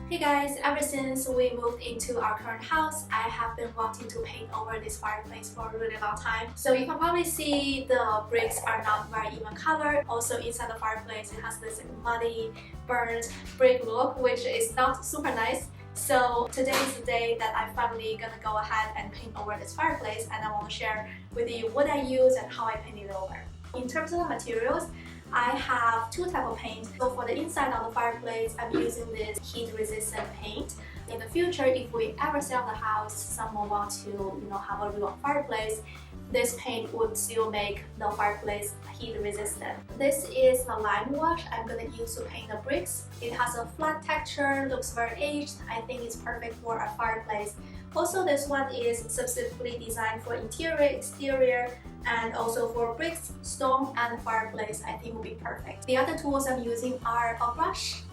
Hey guys, ever since we moved into our current house, I have been wanting to paint over this fireplace for a really long time. So you can probably see the bricks are not very even colored. Also inside the fireplace, it has this muddy, burnt brick look, which is not super nice. So today is the day that I'm finally gonna go ahead and paint over this fireplace, and I want to share with you what I use and how I painted it over. In terms of the materials, I have two types of paint. So for the inside of the fireplace, I'm using this heat-resistant paint. In the future, if we ever sell the house, someone wants to have a real fireplace, this paint would still make the fireplace heat-resistant. This is the Limewash I'm gonna use to paint the bricks. It has a flat texture, looks very aged. I think it's perfect for a fireplace. Also, this one is specifically designed for interior, exterior, and also for bricks, stone, and fireplace. I think will be perfect. The other tools I'm using are a brush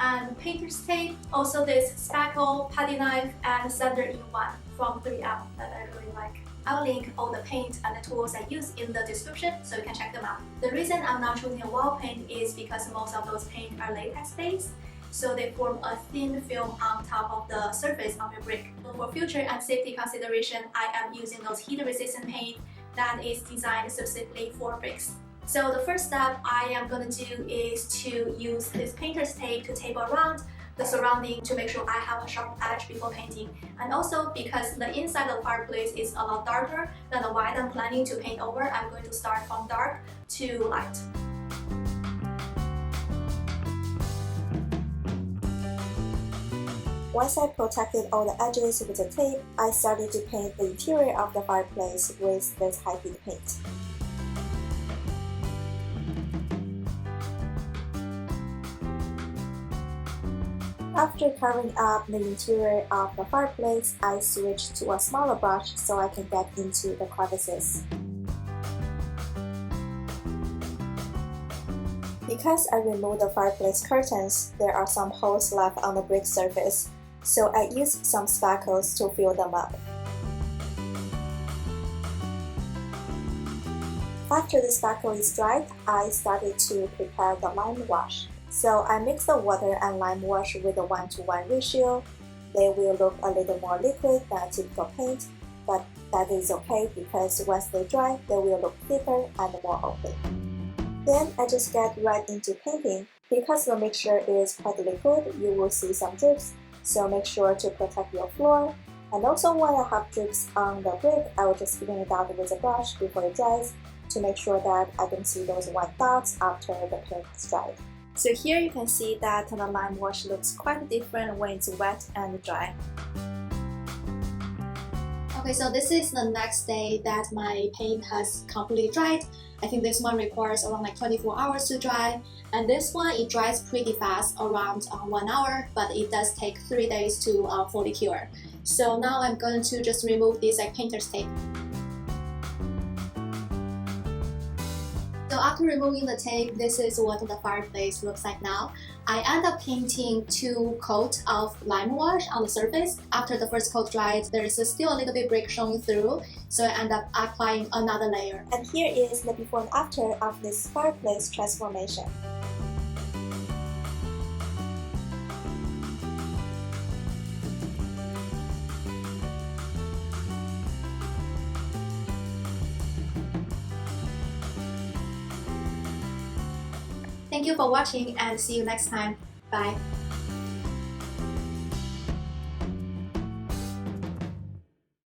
and painter's tape, also this spackle, putty knife, and sander in one from 3M that I really like. I'll link all the paint and the tools I use in the description so you can check them out. The reason I'm not choosing a wall paint is because most of those paint are latex based, so they form a thin film on top of the surface of your brick. So for future and safety consideration, I am using those heat-resistant paint that is designed specifically for bricks. So the first step I am going to do is to use this painter's tape to tape around the surrounding to make sure I have a sharp edge before painting. And also because the inside of the fireplace is a lot darker than the white I'm planning to paint over, I'm going to start from dark to light. Once I protected all the edges with the tape, I started to paint the interior of the fireplace with this high heat paint. After covering up the interior of the fireplace, I switched to a smaller brush so I can get into the crevices. Because I removed the fireplace curtains, there are some holes left on the brick surface, so I used some spackles to fill them up. After the spackle is dried, I started to prepare the lime wash. So I mix the water and lime wash with a 1:1 ratio. They will look a little more liquid than a typical paint, but that is okay because once they dry, they will look thicker and more opaque. Then I just get right into painting. Because the mixture is quite liquid, you will see some drips, so make sure to protect your floor. And also when I have drips on the brick, I will just clean it out with a brush before it dries to make sure that I don't see those white dots after the paint is dried. So here you can see that the lime wash looks quite different when it's wet and dry. Okay, so this is the next day that my paint has completely dried. I think this one requires around like 24 hours to dry, and this one it dries pretty fast, around 1 hour, but it does take 3 days to fully cure. So now I'm going to just remove this painter's tape. So after removing the tape, this is what the fireplace looks like now. I end up painting 2 coats of Limewash on the surface. After the first coat dried, there is still a little bit brick showing through, so I end up applying another layer. And here is the before and after of this fireplace transformation. Thank you for watching and see you next time. Bye.